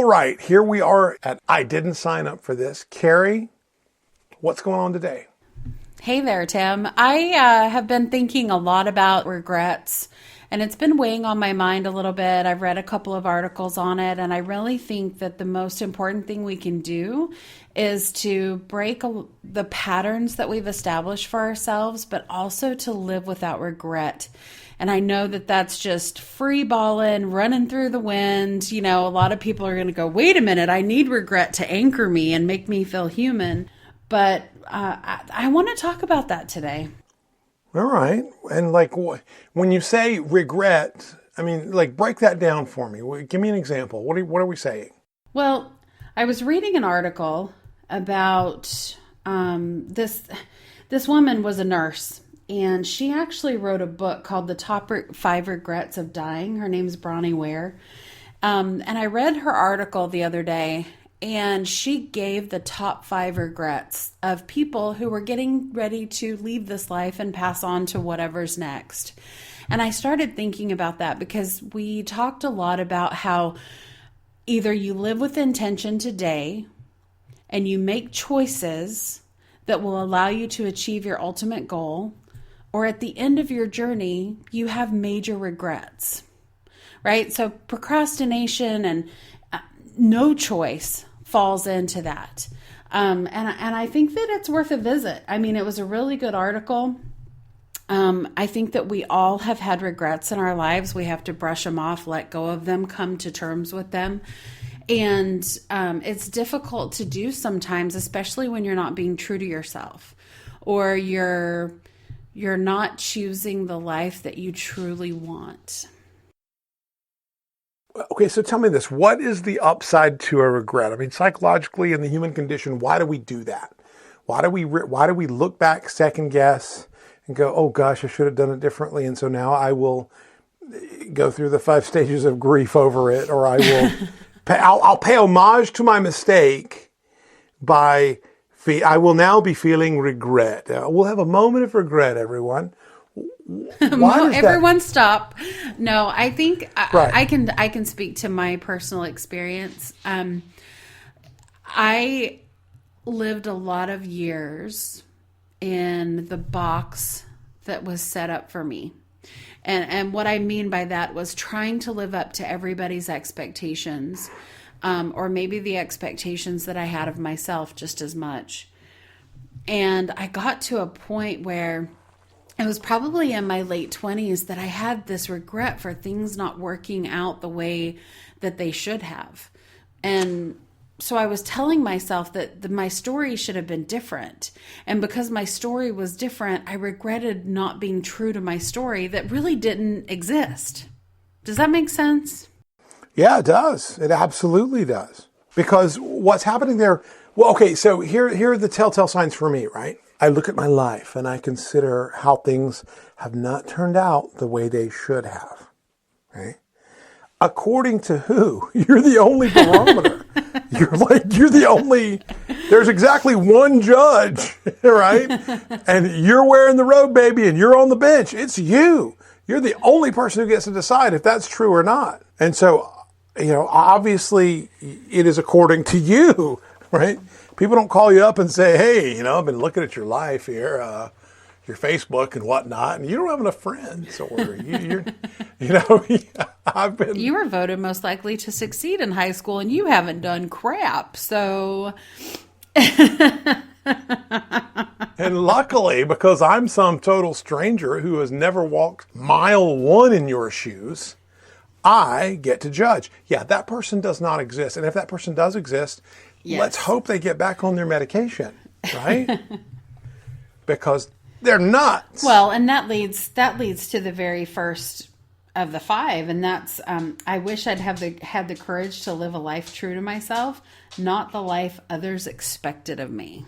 right, here we are at I Didn't Sign Up for This. Carrie, what's going on today? Hey there, Tim. I have been thinking a lot about regrets, and it's been weighing on my mind a little bit. I've read a couple of articles on it, and I really think that the most important thing we can do is to break the patterns that we've established for ourselves, but also to live without regret. And I know that that's just free balling, running through the wind. You know, a lot of people are going to go, wait a minute, I need regret to anchor me and make me feel human. But I want to talk about that today. All right. And like when you say regret, I mean, like break that down for me. Give me an example. What are we saying? Well, I was reading an article about this woman was a nurse, and she actually wrote a book called The Top 5 Regrets of Dying. Her name's Bronnie Ware. And I read her article the other day, and she gave the top 5 regrets of people who were getting ready to leave this life and pass on to whatever's next. And I started thinking about that because we talked a lot about how either you live with intention today and you make choices that will allow you to achieve your ultimate goal, or at the end of your journey, you have major regrets, right? So procrastination and no choice falls into that. And I think that it's worth a visit. I mean, it was a really good article. I think that we all have had regrets in our lives. We have to brush them off, let go of them, come to terms with them. And it's difficult to do sometimes, especially when you're not being true to yourself, or you're not choosing the life that you truly want. Okay, so tell me this. What is the upside to a regret? I mean, psychologically in the human condition, why do we do that? Why do we look back, second guess, and go, oh gosh, I should have done it differently, and so now I will go through the 5 stages of grief over it, or I will I'll pay homage to my mistake by I will now be feeling regret. We'll have a moment of regret, everyone. Everyone stop. No, I think right. I can speak to my personal experience. I lived a lot of years in the box that was set up for me. And what I mean by that was trying to live up to everybody's expectations, or maybe the expectations that I had of myself just as much. And I got to a point where it was probably in my late 20s that I had this regret for things not working out the way that they should have. And so I was telling myself that my story should have been different. And because my story was different, I regretted not being true to my story that really didn't exist. Does that make sense? Yeah, it does. It absolutely does. Because what's happening there, well, okay, so here are the telltale signs for me, right? I look at my life and I consider how things have not turned out the way they should have, right? According to who? You're the only barometer. You're the only, there's exactly one judge, right? And you're wearing the robe, baby, and you're on the bench. It's you. You're the only person who gets to decide if that's true or not. And so, obviously it is according to you, right? People don't call you up and say, hey, I've been looking at your life here, your Facebook and whatnot, and you don't have enough friends, or You were voted most likely to succeed in high school, and you haven't done crap, so. And luckily, because I'm some total stranger who has never walked mile 1 in your shoes, I get to judge. Yeah, that person does not exist. And if that person does exist, yes, let's hope they get back on their medication, right? Because they're nuts. Well, and that leads to the very first of the 5, and that's I wish I'd had the courage to live a life true to myself, not the life others expected of me.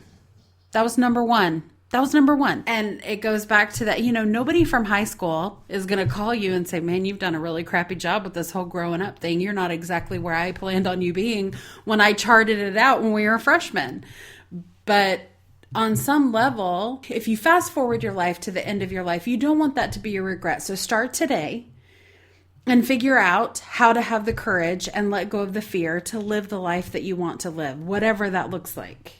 That was number 1. And it goes back to that, nobody from high school is going to call you and say, man, you've done a really crappy job with this whole growing up thing. You're not exactly where I planned on you being when I charted it out when we were freshmen. But on some level, if you fast forward your life to the end of your life, you don't want that to be a regret. So start today and figure out how to have the courage and let go of the fear to live the life that you want to live, whatever that looks like.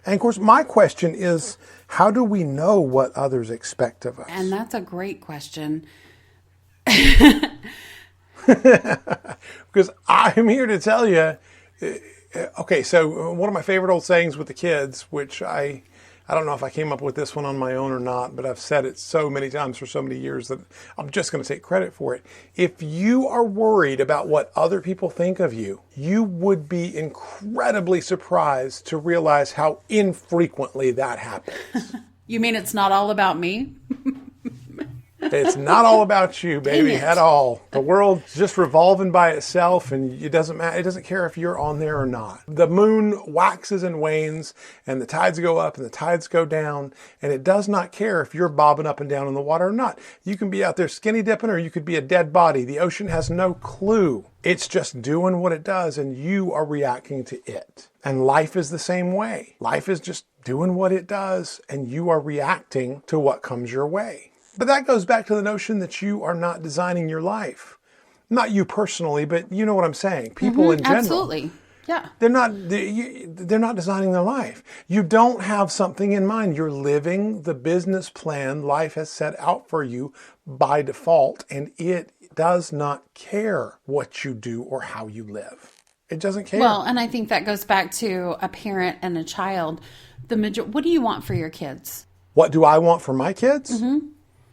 And of course, my question is, how do we know what others expect of us? And that's a great question. Because I'm here to tell you, okay, so one of my favorite old sayings with the kids, which I don't know if I came up with this one on my own or not, but I've said it so many times for so many years that I'm just going to take credit for it. If you are worried about what other people think of you, you would be incredibly surprised to realize how infrequently that happens. You mean it's not all about me? It's not all about you, baby, at all. The world's just revolving by itself, and it doesn't matter. It doesn't care if you're on there or not. The moon waxes and wanes, and the tides go up and the tides go down, and it does not care if you're bobbing up and down in the water or not. You can be out there skinny dipping, or you could be a dead body. The ocean has no clue. It's just doing what it does, and you are reacting to it. And life is the same way. Life is just doing what it does, and you are reacting to what comes your way. But that goes back to the notion that you are not designing your life. Not you personally, but you know what I'm saying. People in general. Absolutely. Yeah. They're not designing their life. You don't have something in mind. You're living the business plan life has set out for you by default, and it does not care what you do or how you live. It doesn't care. Well, and I think that goes back to a parent and a child. What do you want for your kids? What do I want for my kids?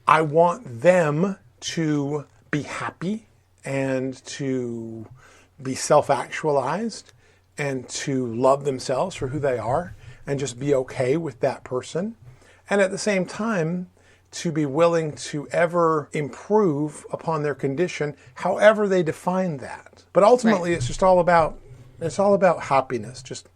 I want them to be happy and to be self-actualized and to love themselves for who they are and just be okay with that person. And at the same time, to be willing to ever improve upon their condition, however they define that. But ultimately, It's just all about happiness, just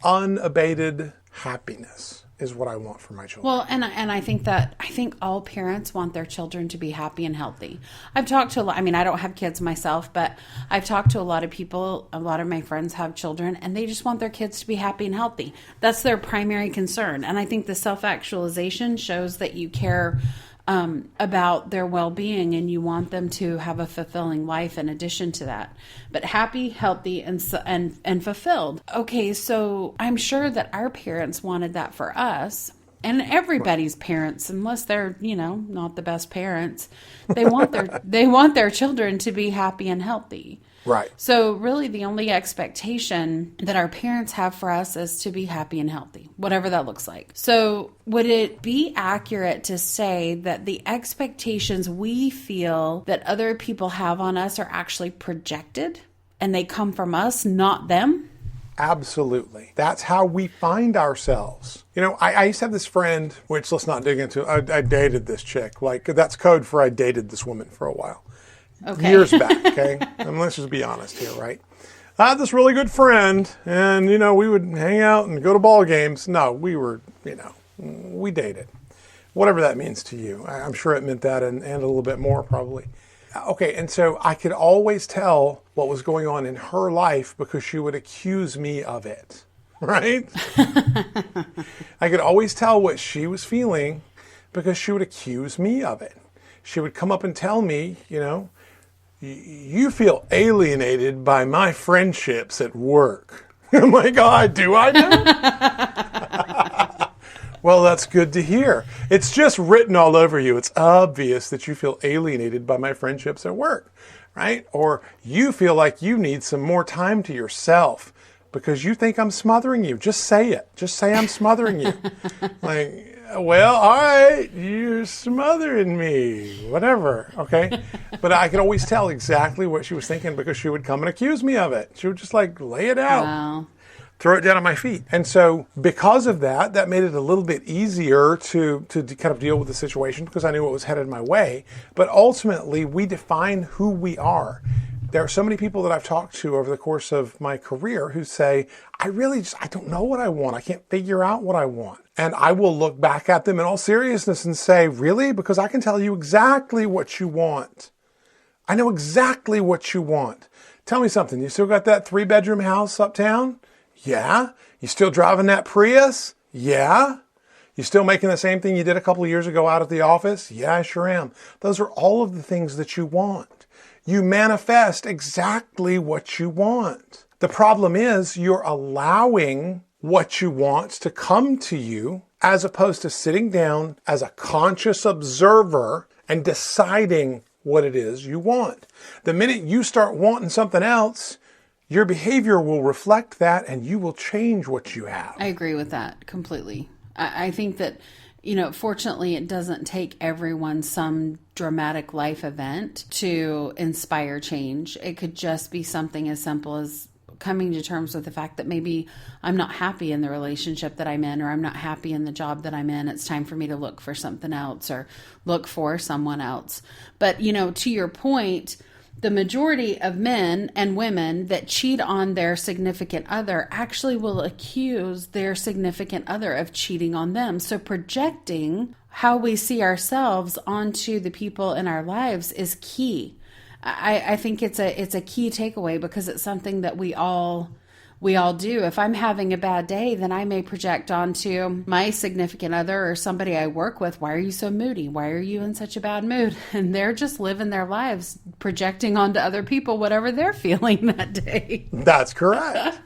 unabated happiness is what I want for my children. Well, and I think all parents want their children to be happy and healthy. I've talked to I don't have kids myself, but I've talked to a lot of people, a lot of my friends have children, and they just want their kids to be happy and healthy. That's their primary concern. And I think the self-actualization shows that you care about their well-being and you want them to have a fulfilling life in addition to that. But happy, healthy, and fulfilled. Okay, so I'm sure that our parents wanted that for us. And everybody's parents, unless they're, not the best parents, they want their children to be happy and healthy. Right. So really the only expectation that our parents have for us is to be happy and healthy, whatever that looks like. So would it be accurate to say that the expectations we feel that other people have on us are actually projected and they come from us, not them? Absolutely. That's how we find ourselves. I used to have this friend, which let's not dig into. I dated this chick. That's code for I dated this woman for a while. Okay. Years back, okay? And let's just be honest here, right? I had this really good friend, and, we would hang out and go to ball games. No, we were, we dated. Whatever that means to you. I'm sure it meant that and a little bit more, probably. Okay, and so I could always tell what was going on in her life because she would accuse me of it, right? I could always tell what she was feeling because she would accuse me of it. She would come up and tell me, you feel alienated by my friendships at work. I'm like, oh, do I now? Well, that's good to hear. It's just written all over you. It's obvious that you feel alienated by my friendships at work, right? Or you feel like you need some more time to yourself because you think I'm smothering you. Just say it. Just say I'm smothering you. Well, all right, you're smothering me, whatever, okay? But I could always tell exactly what she was thinking because she would come and accuse me of it. She would just lay it out, Wow. Throw it down at my feet. And so because of that made it a little bit easier to kind of deal with the situation because I knew what was headed my way. But ultimately, we define who we are. There are so many people that I've talked to over the course of my career who say, I don't know what I want. I can't figure out what I want. And I will look back at them in all seriousness and say, really? Because I can tell you exactly what you want. I know exactly what you want. Tell me something. You still got that 3-bedroom house uptown? Yeah. You still driving that Prius? Yeah. You still making the same thing you did a couple of years ago out at the office? Yeah, I sure am. Those are all of the things that you want. You manifest exactly what you want. The problem is you're allowing what you want to come to you as opposed to sitting down as a conscious observer and deciding what it is you want. The minute you start wanting something else, your behavior will reflect that and you will change what you have. I agree with that completely. I think that, fortunately, it doesn't take everyone some dramatic life event to inspire change. It could just be something as simple as coming to terms with the fact that maybe I'm not happy in the relationship that I'm in, or I'm not happy in the job that I'm in. It's time for me to look for something else or look for someone else. But, to your point, the majority of men and women that cheat on their significant other actually will accuse their significant other of cheating on them. So projecting how we see ourselves onto the people in our lives is key. I think it's a key takeaway because it's something that we all do. If I'm having a bad day, then I may project onto my significant other or somebody I work with, why are you so moody? Why are you in such a bad mood? And they're just living their lives, projecting onto other people whatever they're feeling that day. That's correct.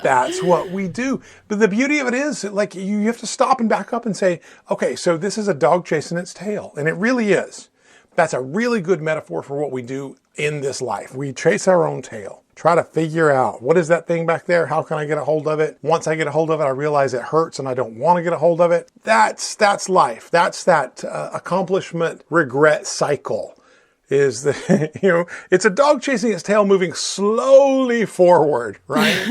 That's what we do. But the beauty of it is, like, you have to stop and back up and say, okay, so this is a dog chasing its tail. And it really is. That's a really good metaphor for what we do in this life. We chase our own tail. Try to figure out, what is that thing back there? How can I get a hold of it? Once I get a hold of it, I realize it hurts and I don't want to get a hold of it. That's life. That's that accomplishment regret cycle. Is the, it's a dog chasing its tail moving slowly forward, right?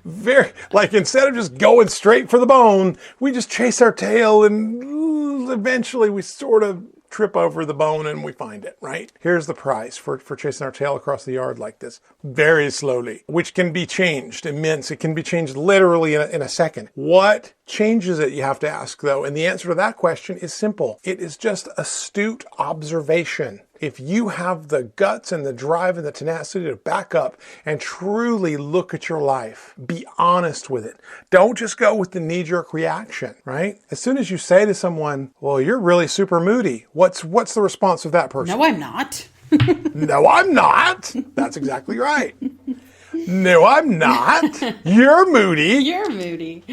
Very, like, instead of just going straight for the bone, we just chase our tail and eventually we sort of trip over the bone and we find it, right? Here's the price for chasing our tail across the yard like this, very slowly, which can be changed immense. It can be changed literally in a second. What changes it, you have to ask, though? And the answer to that question is simple. It is just astute observation. If you have the guts and the drive and the tenacity to back up and truly look at your life, be honest with it. Don't just go with the knee-jerk reaction, right? As soon as you say to someone, well, you're really super moody, what's the response of that person? No, I'm not. No, I'm not. That's exactly right. No, I'm not. You're moody. You're moody.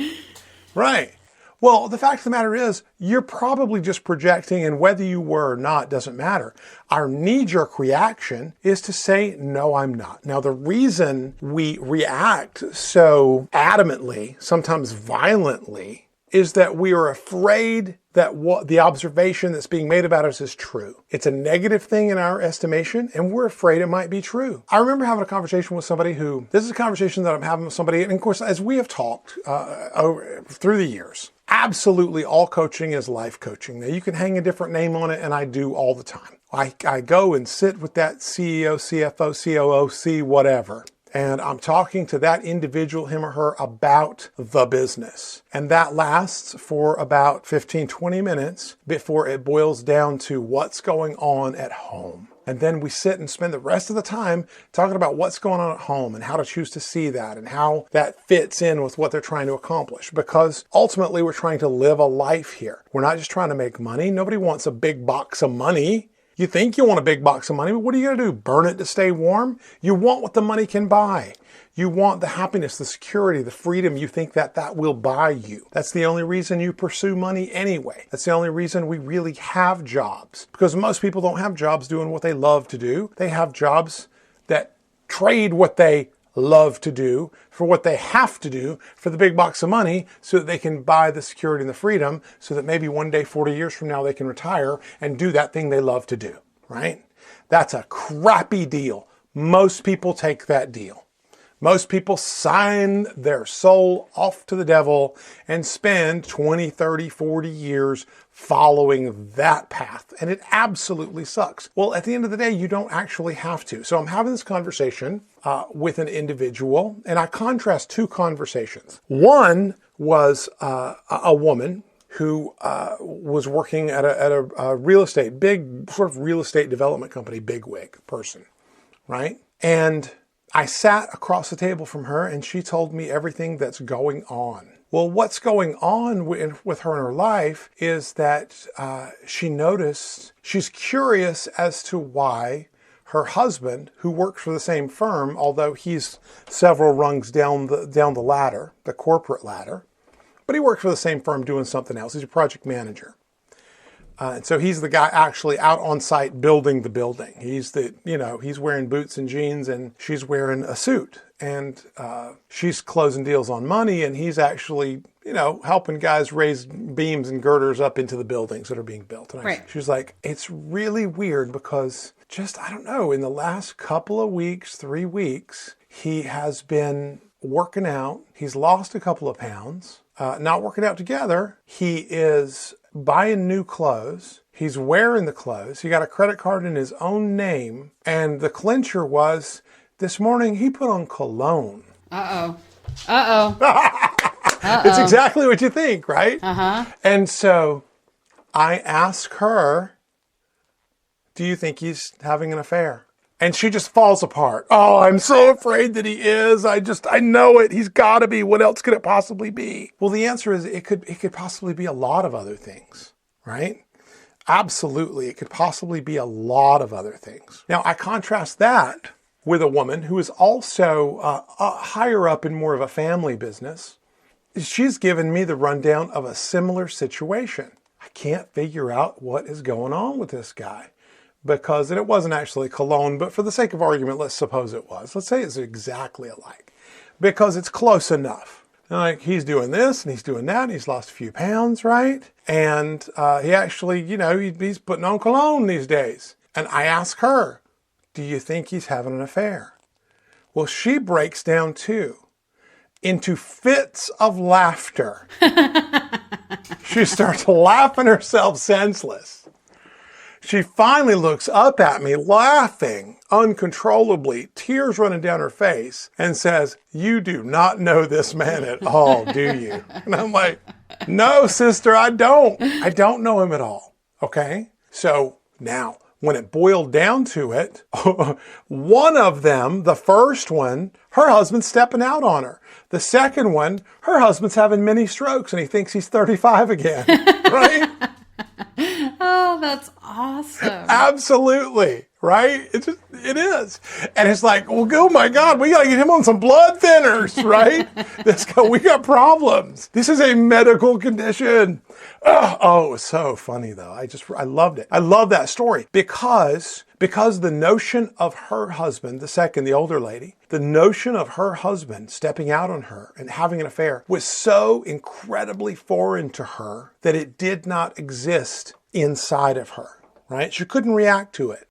Right. Well, the fact of the matter is, you're probably just projecting, and whether you were or not doesn't matter. Our knee-jerk reaction is to say, no, I'm not. Now, the reason we react so adamantly, sometimes violently, is that we are afraid that what the observation that's being made about us is true. It's a negative thing in our estimation, and we're afraid it might be true. I remember having a conversation with somebody this is a conversation that I'm having with somebody, and of course, as we have talked through the years, absolutely all coaching is life coaching. Now, you can hang a different name on it, and I do all the time. I go and sit with that CEO, CFO, COO, whatever. And I'm talking to that individual, him or her, about the business. And that lasts for about 15, 20 minutes before it boils down to what's going on at home. And then we sit and spend the rest of the time talking about what's going on at home and how to choose to see that and how that fits in with what they're trying to accomplish. Because ultimately, we're trying to live a life here. We're not just trying to make money. Nobody wants a big box of money. You think you want a big box of money, but what are you going to do? Burn it to stay warm? You want what the money can buy. You want the happiness, the security, the freedom you think that will buy you. That's the only reason you pursue money anyway. That's the only reason we really have jobs. Because most people don't have jobs doing what they love to do. They have jobs that trade what they love to do for what they have to do for the big box of money so that they can buy the security and the freedom so that maybe one day, 40 years from now, they can retire and do that thing they love to do, right? That's a crappy deal. Most people take that deal. Most people sign their soul off to the devil and spend 20, 30, 40 years following that path. And it absolutely sucks. Well, at the end of the day, you don't actually have to. So I'm having this conversation with an individual, and I contrast two conversations. One was a woman who was working at a real estate, big sort of real estate development company, bigwig person, right? And I sat across the table from her and she told me everything that's going on Well, what's going on with her in her life is that she noticed, she's curious as to why her husband, who works for the same firm, although he's several rungs down the ladder, the corporate ladder, but he works for the same firm doing something else. He's a project manager. And so he's the guy actually out on site building the building. He's he's wearing boots and jeans and she's wearing a suit. And she's closing deals on money and he's actually, helping guys raise beams and girders up into the buildings that are being built. And Right. she was like, it's really weird because I don't know, in the last couple of weeks, 3 weeks, he has been working out. He's lost a couple of pounds, not working out together. He is buying new clothes. He's wearing the clothes. He got a credit card in his own name. And the clincher was this morning he put on cologne. Uh-oh. Uh-oh. It's exactly what you think, right? Uh-huh. And so I ask her, do you think he's having an affair? And she just falls apart. Oh, I'm so afraid that he is. I know it. He's got to be. What else could it possibly be? Well, the answer is it could possibly be a lot of other things, right? Absolutely. It could possibly be a lot of other things. Now, I contrast that with a woman who is also higher up in more of a family business. She's given me the rundown of a similar situation. I can't figure out what is going on with this guy. Because, and it wasn't actually cologne, but for the sake of argument, let's suppose it was. Let's say it's exactly alike. Because it's close enough. Like, he's doing this, and he's doing that, and he's lost a few pounds, right? And he actually, he's putting on cologne these days. And I ask her, do you think he's having an affair? Well, she breaks down too, into fits of laughter. She starts laughing herself senseless. She finally looks up at me, laughing uncontrollably, tears running down her face, and says, you do not know this man at all, do you? And I'm like, no, sister, I don't. I don't know him at all. Okay? So now, when it boiled down to it, one of them, the first one, her husband's stepping out on her. The second one, her husband's having mini strokes and he thinks he's 35 again, right? Oh, that's awesome. Absolutely. Right? It is. And it's like, well, oh my God, we got to get him on some blood thinners, right? We got problems. This is a medical condition. Oh, it was so funny though. I loved it. I love that story because the notion of her husband, the older lady, the notion of her husband stepping out on her and having an affair was so incredibly foreign to her that it did not exist inside of her, right? She couldn't react to it.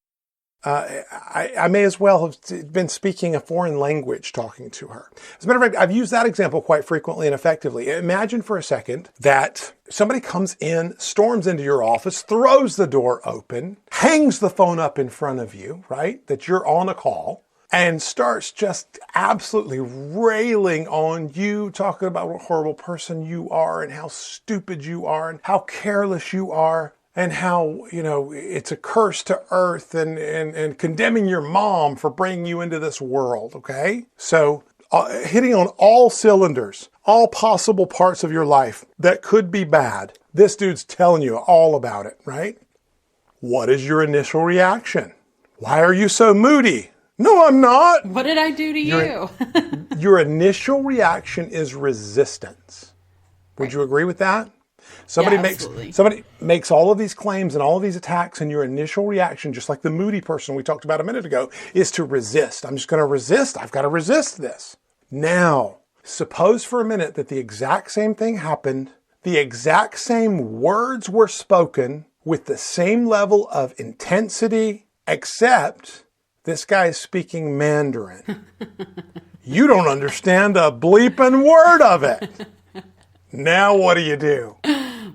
I may as well have been speaking a foreign language talking to her. As a matter of fact, I've used that example quite frequently and effectively. Imagine for a second that somebody comes in, storms into your office, throws the door open, hangs the phone up in front of you, right? That you're on a call, and starts just absolutely railing on you, talking about what a horrible person you are and how stupid you are and how careless you are. And how, it's a curse to earth and condemning your mom for bringing you into this world, okay? So hitting on all cylinders, all possible parts of your life that could be bad. This dude's telling you all about it, right? What is your initial reaction? Why are you so moody? No, I'm not. What did I do to you? Your initial reaction is resistance. Would you agree with that? Somebody makes all of these claims and all of these attacks, and your initial reaction, just like the moody person we talked about a minute ago, is to resist. I'm just going to resist. I've got to resist this. Now, suppose for a minute that the exact same thing happened, the exact same words were spoken with the same level of intensity, except this guy is speaking Mandarin. You don't understand a bleeping word of it. Now what do you do?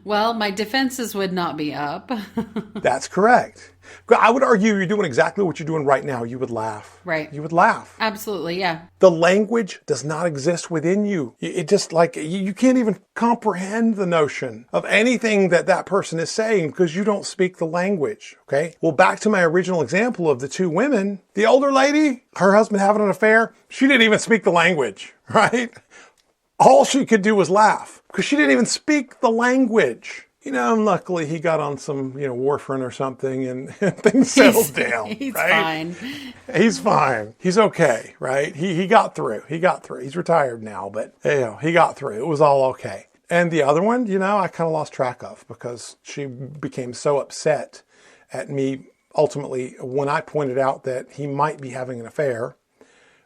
Well, my defenses would not be up. That's correct. I would argue you're doing exactly what you're doing right now. You would laugh. Right. You would laugh. Absolutely, yeah. The language does not exist within you. It just you can't even comprehend the notion of anything that person is saying because you don't speak the language, okay? Well, back to my original example of the two women. The older lady, her husband having an affair, she didn't even speak the language, right? All she could do was laugh because she didn't even speak the language. And luckily he got on some, warfarin or something and things settled down. He's right? fine. He's fine. He's okay, right? He got through. He's retired now, but he got through. It was all okay. And the other one, I kind of lost track of because she became so upset at me ultimately when I pointed out that he might be having an affair,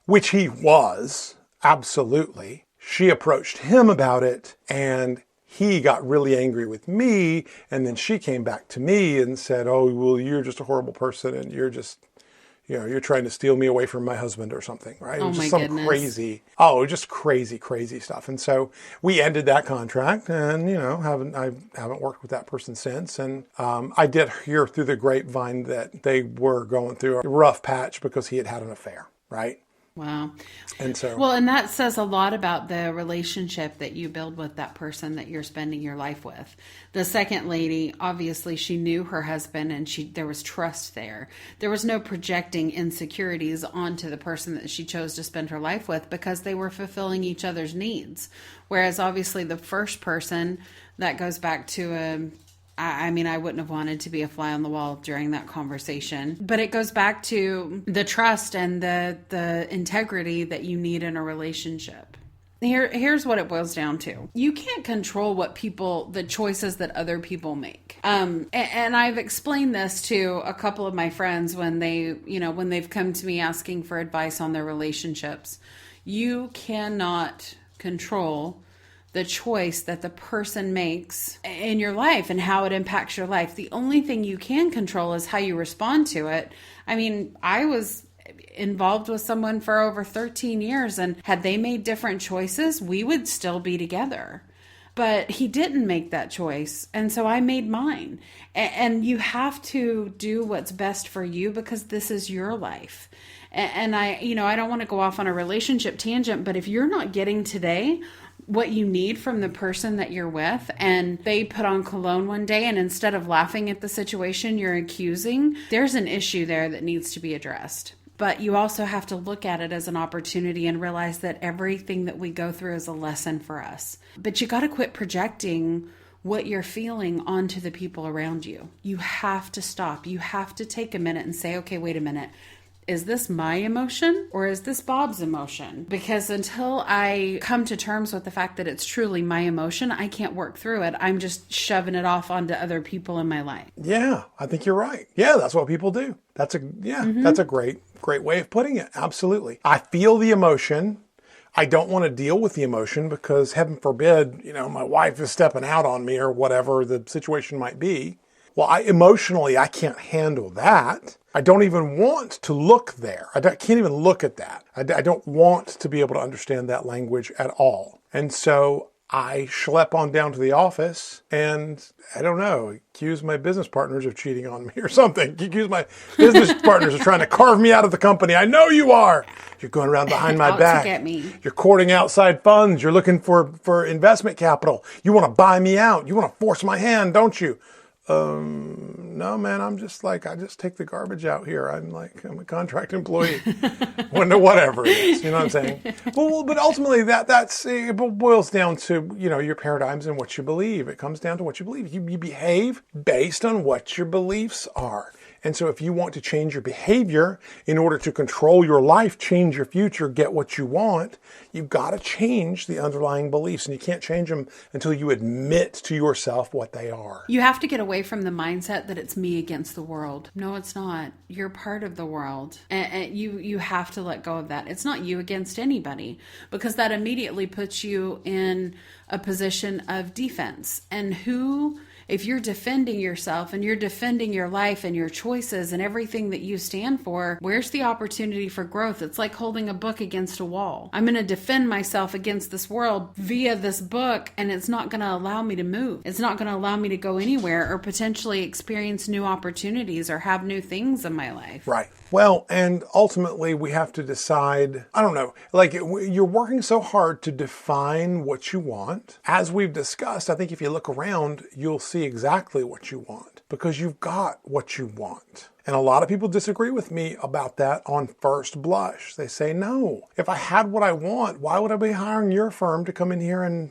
which he was, absolutely. She approached him about it and he got really angry with me, and then she came back to me and said, oh, well, you're just a horrible person and you're just, you're trying to steal me away from my husband or something, right? Oh, it was just my some goodness. crazy stuff. And so we ended that contract and, I haven't worked with that person since. And I did hear through the grapevine that they were going through a rough patch because he had had an affair, right? Wow. And so, well, and that says a lot about the relationship that you build with that person that you're spending your life with. The second lady, obviously she knew her husband and there was trust there. There was no projecting insecurities onto the person that she chose to spend her life with because they were fulfilling each other's needs. Whereas obviously the first person, that goes back to I wouldn't have wanted to be a fly on the wall during that conversation, but it goes back to the trust and the integrity that you need in a relationship. Here's what it boils down to. You can't control the choices that other people make. And I've explained this to a couple of my friends when they've come to me asking for advice on their relationships. You cannot control the choice that the person makes in your life and how it impacts your life. The only thing you can control is how you respond to it. I was involved with someone for over 13 years, and had they made different choices, we would still be together. But he didn't make that choice, and so I made mine. And you have to do what's best for you because this is your life. And I don't want to go off on a relationship tangent, but if you're not getting today what you need from the person that you're with, and they put on cologne one day and instead of laughing at the situation you're accusing, there's an issue there that needs to be addressed. But you also have to look at it as an opportunity and realize that everything that we go through is a lesson for us. But you got to quit projecting what you're feeling onto the people around you. You have to stop. You have to take a minute and say, okay, wait a minute. Is this my emotion or is this Bob's emotion? Because until I come to terms with the fact that it's truly my emotion, I can't work through it. I'm just shoving it off onto other people in my life. Yeah, I think you're right. Yeah, that's what people do. That's a great way of putting it. Absolutely. I feel the emotion. I don't want to deal with the emotion because heaven forbid, my wife is stepping out on me or whatever the situation might be. Well, emotionally, I can't handle that. I don't even want to look there. I can't even look at that. I don't want to be able to understand that language at all. And so I schlep on down to the office and, I don't know, accuse my business partners of cheating on me or something. Accuse my business partners of trying to carve me out of the company. I know you are. You're going around behind my back. To get me. You're courting outside funds. You're looking for investment capital. You want to buy me out. You want to force my hand, don't you? No, man, I just take the garbage out here. I'm a contract employee. Whatever it is, you know what I'm saying? Well, but ultimately it boils down to, your paradigms and what you believe. It comes down to what you believe. You behave based on what your beliefs are. And so if you want to change your behavior in order to control your life, change your future, get what you want, you've got to change the underlying beliefs. And you can't change them until you admit to yourself what they are. You have to get away from the mindset that it's me against the world. No, it's not. You're part of the world. And you have to let go of that. It's not you against anybody, because that immediately puts you in a position of defense. And if you're defending yourself and you're defending your life and your choices and everything that you stand for, where's the opportunity for growth? It's like holding a book against a wall. I'm going to defend myself against this world via this book, and it's not going to allow me to move. It's not going to allow me to go anywhere or potentially experience new opportunities or have new things in my life. Right. Well, and ultimately we have to decide, I don't know, you're working so hard to define what you want. As we've discussed, I think if you look around, you'll see exactly what you want. because you've got what you want. And a lot of people disagree with me about that on first blush. They say, no, if I had what I want, why would I be hiring your firm to come in here and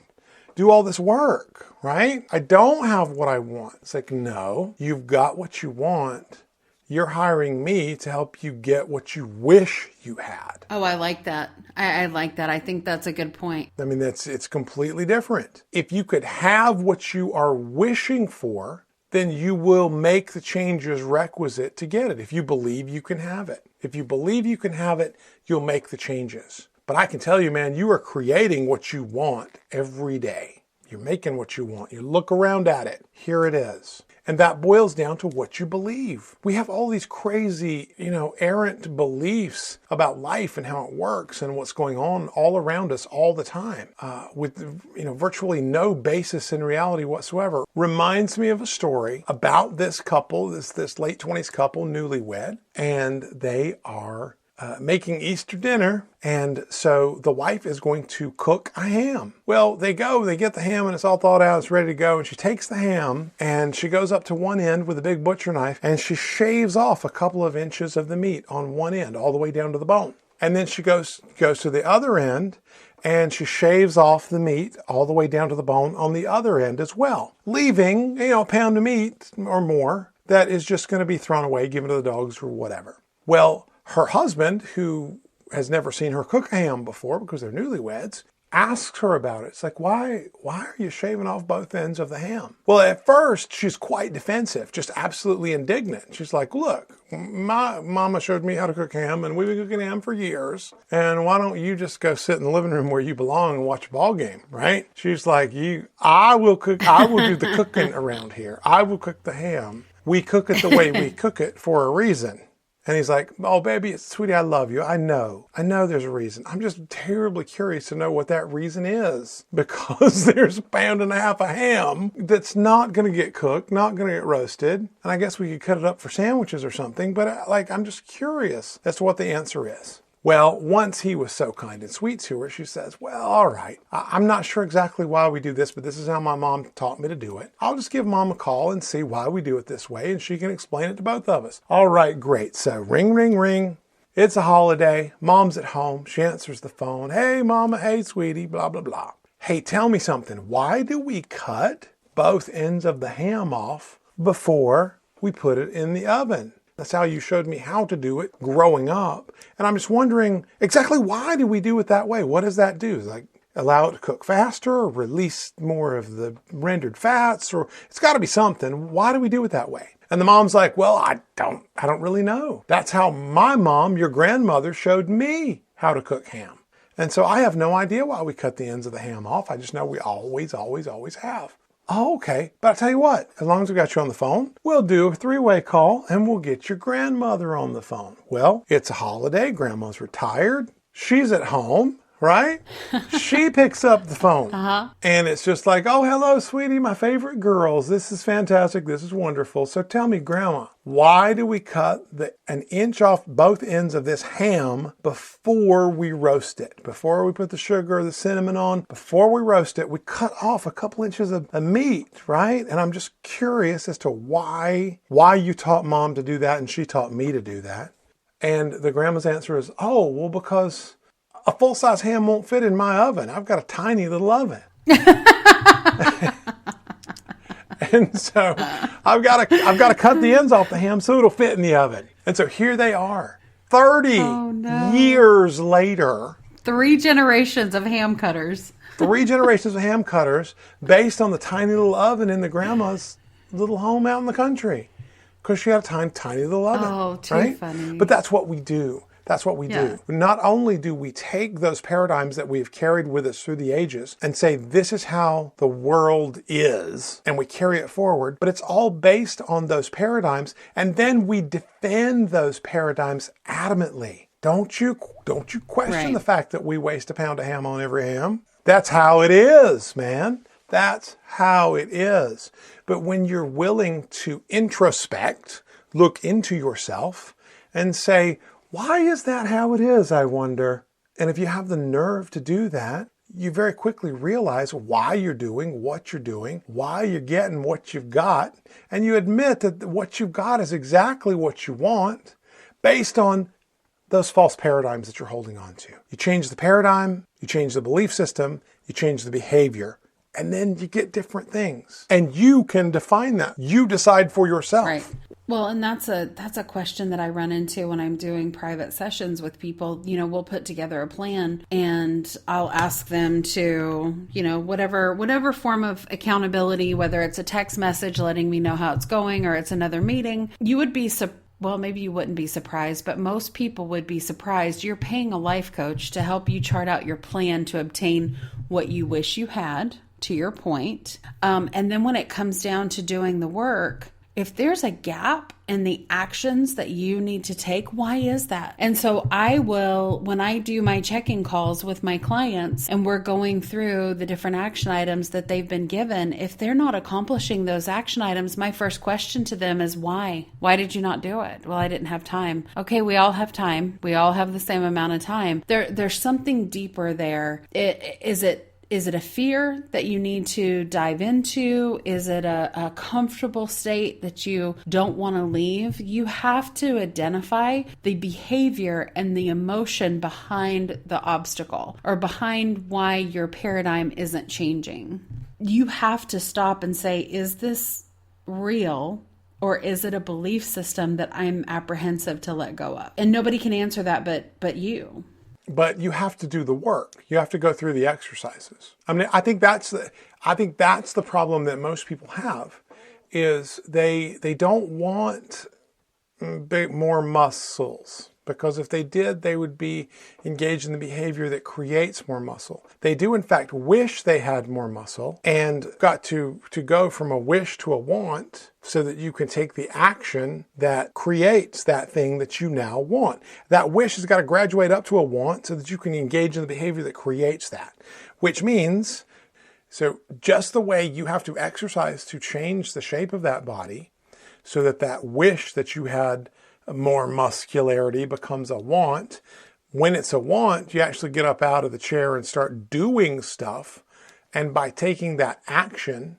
do all this work, right? I don't have what I want. It's like, no, you've got what you want. You're hiring me to help you get what you wish you had. Oh, I like that. I like that. I think that's a good point. I mean, it's completely different. If you could have what you are wishing for, then you will make the changes requisite to get it. If you believe you can have it. If you believe you can have it, you'll make the changes. But I can tell you, man, you are creating what you want every day. You're making what you want. You look around at it. Here it is. And that boils down to what you believe. We have all these crazy, errant beliefs about life and how it works and what's going on all around us all the time, with virtually no basis in reality whatsoever. Reminds me of a story about this couple, this late 20s couple, newlywed, and they are making Easter dinner, and so the wife is going to cook a ham. Well, they get the ham and it's all thawed out, it's ready to go, and she takes the ham and she goes up to one end with a big butcher knife and she shaves off a couple of inches of the meat on one end, all the way down to the bone. And then she goes to the other end and she shaves off the meat all the way down to the bone on the other end as well, leaving, a pound of meat or more that is just going to be thrown away, given to the dogs or whatever. Well, her husband, who has never seen her cook a ham before because they're newlyweds, asks her about it. It's like, why are you shaving off both ends of the ham? Well, at first, she's quite defensive, just absolutely indignant. She's like, look, my mama showed me how to cook ham, and we've been cooking ham for years. And why don't you just go sit in the living room where you belong and watch a ball game, right? She's like, I will do the cooking around here. I will cook the ham. We cook it the way we cook it for a reason. And he's like, oh, baby, sweetie, I love you. I know there's a reason. I'm just terribly curious to know what that reason is, because there's a pound and a half of ham that's not going to get cooked, not going to get roasted. And I guess we could cut it up for sandwiches or something. But I'm just curious as to what the answer is. Well, once he was so kind and sweet to her, she says, well, all right, I'm not sure exactly why we do this, but this is how my mom taught me to do it. I'll just give mom a call and see why we do it this way, and she can explain it to both of us. All right, great. So ring, ring, ring. It's a holiday. Mom's at home. She answers the phone. Hey, mama. Hey, sweetie. Blah, blah, blah. Hey, tell me something. Why do we cut both ends of the ham off before we put it in the oven? That's how you showed me how to do it growing up. And I'm just wondering, exactly why do we do it that way? What does that do? Like, allow it to cook faster or release more of the rendered fats? Or it's got to be something. Why do we do it that way? And the mom's like, well, I don't really know. That's how my mom, your grandmother, showed me how to cook ham. And so I have no idea why we cut the ends of the ham off. I just know we always have. Oh, okay. But I'll tell you what, as long as we got you on the phone, we'll do a three-way call and we'll get your grandmother on the phone. Well, it's a holiday. Grandma's retired. She's at home, right? She picks up the phone. And it's just like, oh, hello, sweetie, my favorite girls. This is fantastic. This is wonderful. So tell me, Grandma, why do we cut an inch off both ends of this ham before we roast it? Before we put the sugar or the cinnamon on, before we roast it, we cut off a couple inches of meat, right? And I'm just curious as to why you taught Mom to do that and she taught me to do that. And the grandma's answer is, oh, well, because a full-size ham won't fit in my oven. I've got a tiny little oven. And so I've got to cut the ends off the ham so it'll fit in the oven. And so here they are, 30 years later. 3 generations of ham cutters. 3 generations of ham cutters based on the tiny little oven in the grandma's little home out in the country. Because she had a tiny little oven. Oh, too right? funny. But that's what we do. That's what we do. Not only do we take those paradigms that we've carried with us through the ages and say, this is how the world is, and we carry it forward, but it's all based on those paradigms, and then we defend those paradigms adamantly. Don't you question the fact that we waste a pound of ham on every ham. That's how it is, man. That's how it is. But when you're willing to introspect, look into yourself, and say, why is that how it is, I wonder? And if you have the nerve to do that, you very quickly realize why you're doing what you're doing, why you're getting what you've got, and you admit that what you've got is exactly what you want based on those false paradigms that you're holding on to. You change the paradigm, you change the belief system, you change the behavior, and then you get different things. And you can define that. You decide for yourself. Right. Well, and that's a question that I run into when I'm doing private sessions with people. We'll put together a plan and I'll ask them to, whatever form of accountability, whether it's a text message letting me know how it's going or it's another meeting, you would be well, maybe you wouldn't be surprised, but most people would be surprised. You're paying a life coach to help you chart out your plan to obtain what you wish you had, to your point. And then when it comes down to doing the work, if there's a gap in the actions that you need to take, why is that? And so I will, when I do my check-in calls with my clients and we're going through the different action items that they've been given, if they're not accomplishing those action items, my first question to them is why? Why did you not do it? Well, I didn't have time. Okay, we all have time. We all have the same amount of time. There's something deeper there. Is it a fear that you need to dive into? Is it a comfortable state that you don't want to leave? You have to identify the behavior and the emotion behind the obstacle or behind why your paradigm isn't changing. You have to stop and say, is this real? Or is it a belief system that I'm apprehensive to let go of? And nobody can answer that but you. But you have to do the work. You have to go through the exercises. I mean, I think that's the problem that most people have, is they don't want more muscles, because if they did, they would be engaged in the behavior that creates more muscle. They do, in fact, wish they had more muscle, and got to go from a wish to a want so that you can take the action that creates that thing that you now want. That wish has got to graduate up to a want so that you can engage in the behavior that creates that, which means, so just the way you have to exercise to change the shape of that body so that that wish that you had more muscularity becomes a want. When it's a want, you actually get up out of the chair and start doing stuff. And by taking that action,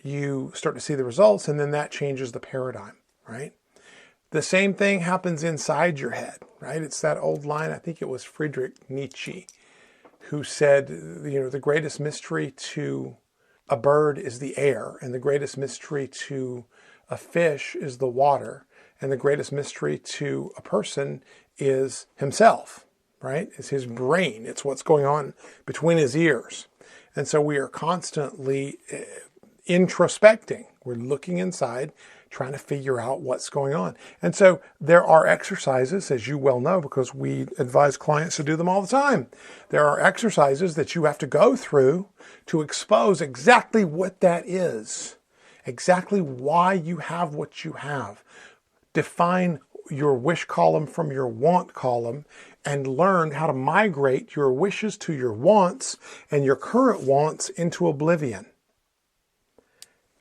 you start to see the results, and then that changes the paradigm, right? The same thing happens inside your head, right? It's that old line, I think it was Friedrich Nietzsche, who said, the greatest mystery to a bird is the air, and the greatest mystery to a fish is the water, and the greatest mystery to a person is himself, right? It's his brain. It's what's going on between his ears. And so we are constantly introspecting. We're looking inside, trying to figure out what's going on. And so there are exercises, as you well know, because we advise clients to do them all the time. There are exercises that you have to go through to expose exactly what that is, exactly why you have what you have. Define your wish column from your want column and learn how to migrate your wishes to your wants and your current wants into oblivion.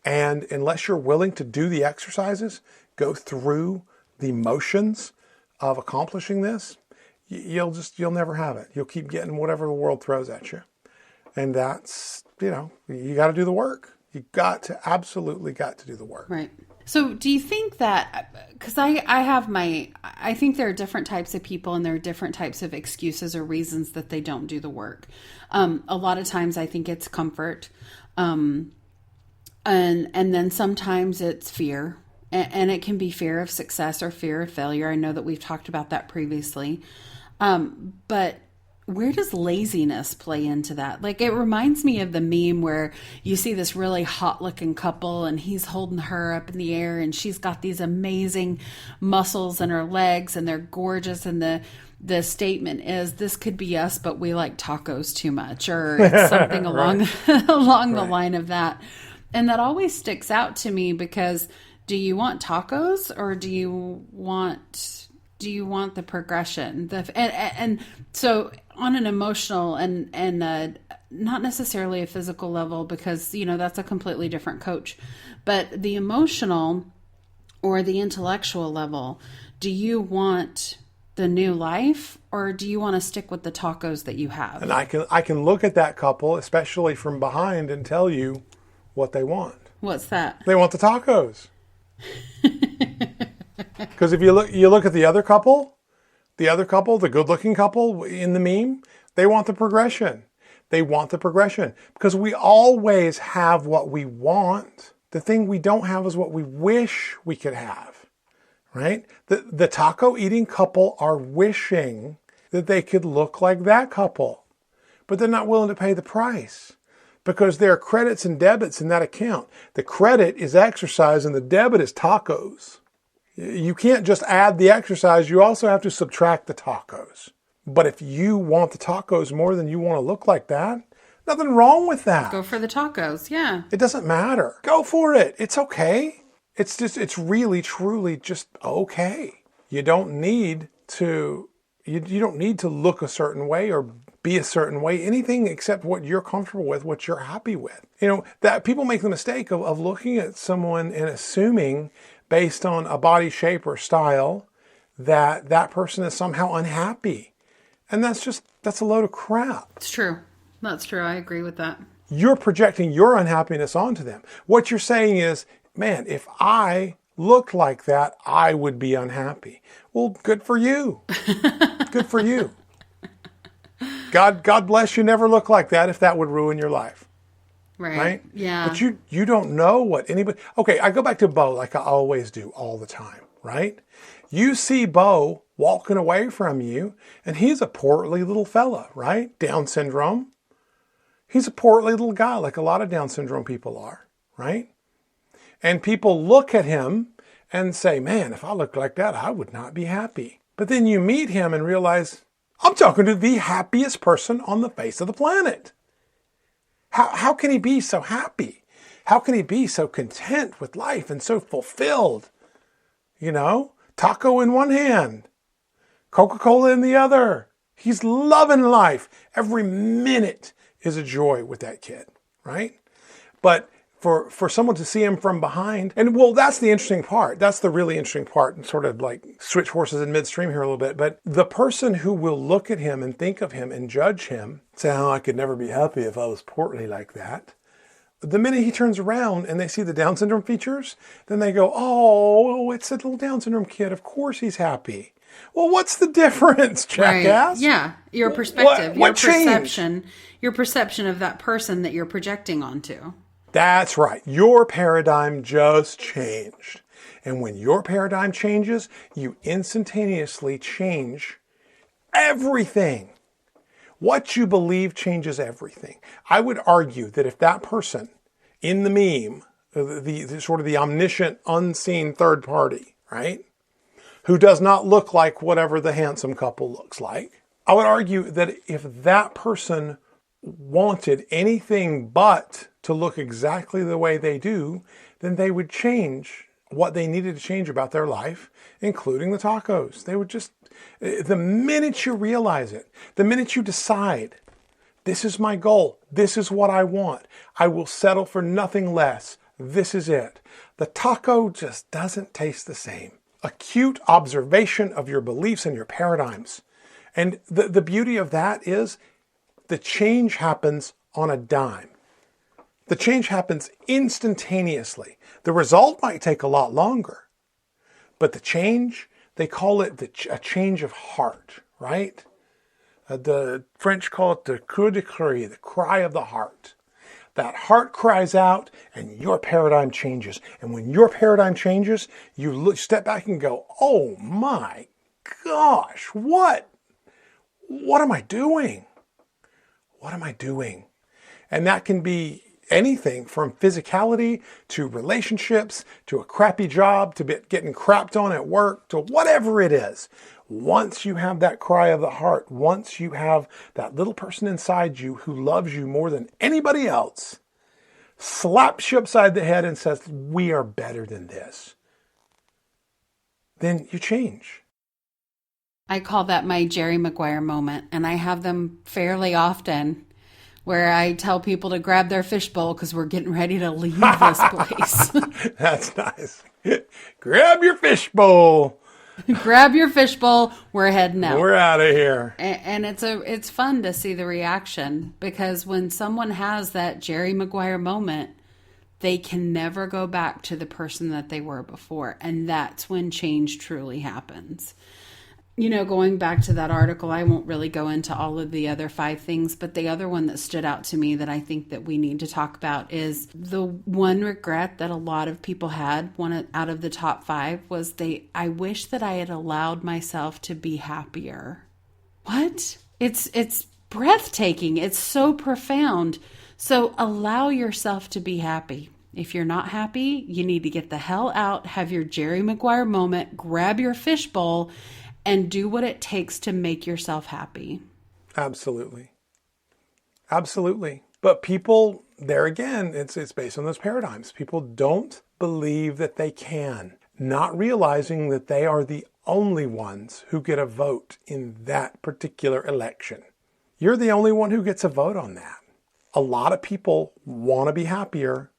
And unless you're willing to do the exercises, go through the motions of accomplishing this, you'll never have it. You'll keep getting whatever the world throws at you. And that's, you got to do the work. You absolutely got to do the work. Right. So do you think that, because I think there are different types of people and there are different types of excuses or reasons that they don't do the work. A lot of times I think it's comfort. And then sometimes it's fear, and it can be fear of success or fear of failure. I know that we've talked about that previously. But where does laziness play into that? Like, it reminds me of the meme where you see this really hot looking couple and he's holding her up in the air and she's got these amazing muscles in her legs and they're gorgeous. And the statement is, this could be us, but we like tacos too much, or it's something along, along the line of that. And that always sticks out to me, because do you want tacos or do you want the progression? And so on an emotional and not necessarily a physical level, because, that's a completely different coach, but the emotional or the intellectual level, do you want the new life, or do you want to stick with the tacos that you have? And I can look at that couple, especially from behind, and tell you what they want. What's that? They want the tacos. Because if you look at the other couple, the good-looking couple in the meme, they want the progression. They want the progression because we always have what we want. The thing we don't have is what we wish we could have, right? The taco eating couple are wishing that they could look like that couple, but they're not willing to pay the price because there are credits and debits in that account. The credit is exercise and the debit is tacos. You can't just add the exercise, you also have to subtract the tacos. But if you want the tacos more than you want to look like that, nothing wrong with that. Go for the tacos, yeah. It doesn't matter. Go for it. It's okay. It's really, truly just okay. You don't need to, you don't need to look a certain way or be a certain way, anything except what you're comfortable with, what you're happy with. You know, that people make the mistake of looking at someone and assuming based on a body shape or style that that person is somehow unhappy. And that's a load of crap. It's true. That's true. I agree with that. You're projecting your unhappiness onto them. What you're saying is, man, if I looked like that, I would be unhappy. Well, good for you. Good for you. God bless you. Never look like that if that would ruin your life. Right? Yeah. But you don't know what anybody... Okay, I go back to Bo like I always do all the time, right? You see Bo walking away from you, and he's a portly little fella, right? Down syndrome. He's a portly little guy like a lot of Down syndrome people are, right? And people look at him and say, man, if I looked like that, I would not be happy. But then you meet him and realize, I'm talking to the happiest person on the face of the planet. How can he be so happy? How can he be so content with life and so fulfilled? You know, taco in one hand, Coca-Cola in the other. He's loving life. Every minute is a joy with that kid, right? But for someone to see him from behind, and well, that's the interesting part. That's the really interesting part, and sort of like switch horses in midstream here a little bit. But the person who will look at him and think of him and judge him, say, oh, I could never be happy if I was portly like that. The minute he turns around and they see the Down syndrome features, then they go, oh, it's a little Down syndrome kid. Of course he's happy. Well, what's the difference, jackass? Right. Yeah, your perspective, what your perception of that person that you're projecting onto. That's right. Your paradigm just changed. And when your paradigm changes, you instantaneously change everything. What you believe changes everything. I would argue that if that person in the meme, the sort of the omniscient, unseen third party, right, who does not look like whatever the handsome couple looks like, I would argue that if that person wanted anything but to look exactly the way they do, then they would change what they needed to change about their life, including the tacos. They would just, the minute you realize it, the minute you decide, this is my goal, this is what I want, I will settle for nothing less, this is it. The taco just doesn't taste the same. Acute observation of your beliefs and your paradigms. And the beauty of that is the change happens on a dime. The change happens instantaneously. The result might take a lot longer, but the change, they call it a change of heart, right? The French call it the cœur de cœur, the cry of the heart. That heart cries out and your paradigm changes. And when your paradigm changes, you step back and go, oh my gosh, what am I doing? What am I doing? And that can be anything from physicality to relationships to a crappy job to getting crapped on at work to whatever it is. Once you have that cry of the heart, once you have that little person inside you who loves you more than anybody else, slaps you upside the head and says, we are better than this, then you change. I call that my Jerry Maguire moment, and I have them fairly often where I tell people to grab their fishbowl because we're getting ready to leave this place. That's nice. Grab your fishbowl. Grab your fishbowl. We're heading out. We're out of here. And it's fun to see the reaction, because when someone has that Jerry Maguire moment, they can never go back to the person that they were before. And that's when change truly happens. You know, going back to that article, I won't really go into all of the other 5 things, but the other one that stood out to me that I think that we need to talk about is the one regret that a lot of people had, one out of the top 5, was I wish that I had allowed myself to be happier. What? It's breathtaking. It's so profound. So allow yourself to be happy. If you're not happy, you need to get the hell out, have your Jerry Maguire moment, grab your fishbowl, and do what it takes to make yourself happy. Absolutely. Absolutely. But people, there again, it's based on those paradigms. People don't believe that they can, not realizing that they are the only ones who get a vote in that particular election. You're the only one who gets a vote on that. A lot of people want to be happier,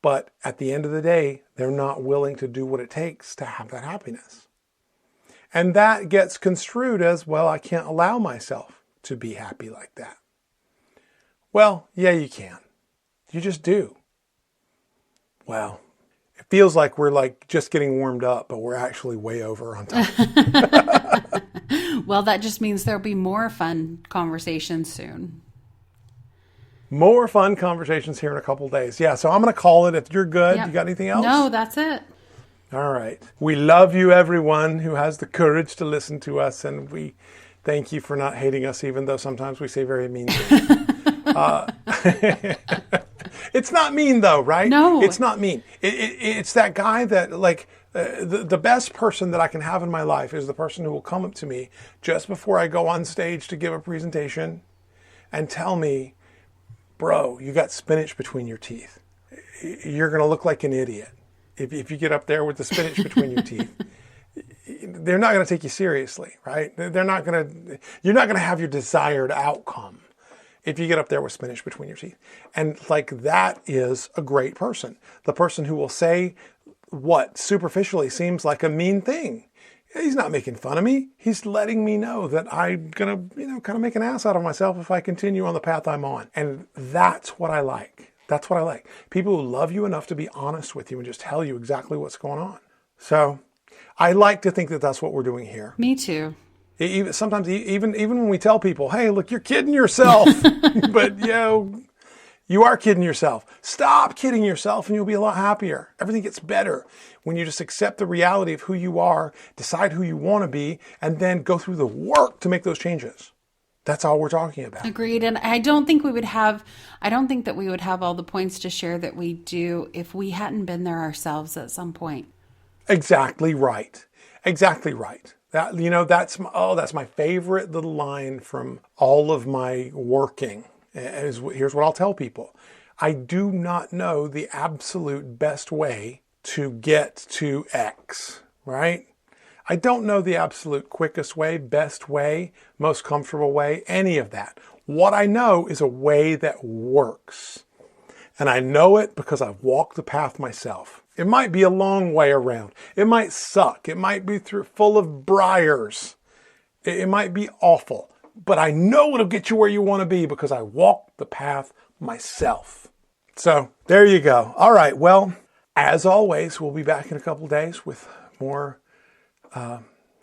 but at the end of the day, they're not willing to do what it takes to have that happiness. And that gets construed as, well, I can't allow myself to be happy like that. Well, yeah, you can. You just do. Well, it feels like we're just getting warmed up, but we're actually way over on time. Well, that just means there'll be more fun conversations soon. More fun conversations here in a couple of days. Yeah, so I'm going to call it. If you're good, Yep. You got anything else? No, that's it. All right. We love you, everyone who has the courage to listen to us, and we thank you for not hating us, even though sometimes we say very mean things. It's not mean, though, right? No. It's not mean. It's that guy that, the best person that I can have in my life is the person who will come up to me just before I go on stage to give a presentation and tell me, bro, you got spinach between your teeth. You're going to look like an idiot if you get up there with the spinach between your teeth. They're not going to take you seriously, right? You're not going to have your desired outcome if you get up there with spinach between your teeth. And that is a great person. The person who will say what superficially seems like a mean thing. He's not making fun of me. He's letting me know that I'm going to, kind of make an ass out of myself if I continue on the path I'm on. And that's what I like. That's what I like. People who love you enough to be honest with you and just tell you exactly what's going on. So I like to think that that's what we're doing here. Me too. Sometimes even when we tell people, hey, look, you're kidding yourself. But, you are kidding yourself. Stop kidding yourself and you'll be a lot happier. Everything gets better when you just accept the reality of who you are, decide who you want to be, and then go through the work to make those changes. That's all we're talking about. Agreed. And I don't think that we would have all the points to share that we do if we hadn't been there ourselves at some point. Exactly right. Exactly right. That's my favorite little line from all of my working. Here's what I'll tell people. I do not know the absolute best way to get to X, right? I don't know the absolute quickest way, best way, most comfortable way, any of that. What I know is a way that works. And I know it because I've walked the path myself. It might be a long way around. It might suck. It might be full of briars. It might be awful. But I know it'll get you where you want to be because I walked the path myself. So there you go. All right. Well, as always, we'll be back in a couple of days with more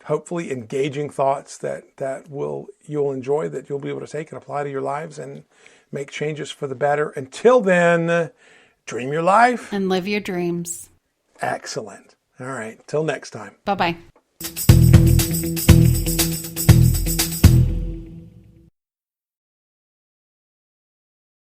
hopefully engaging thoughts that you'll enjoy, that you'll be able to take and apply to your lives and make changes for the better. Until then, dream your life and live your dreams. Excellent. All right. Till next time. Bye-bye.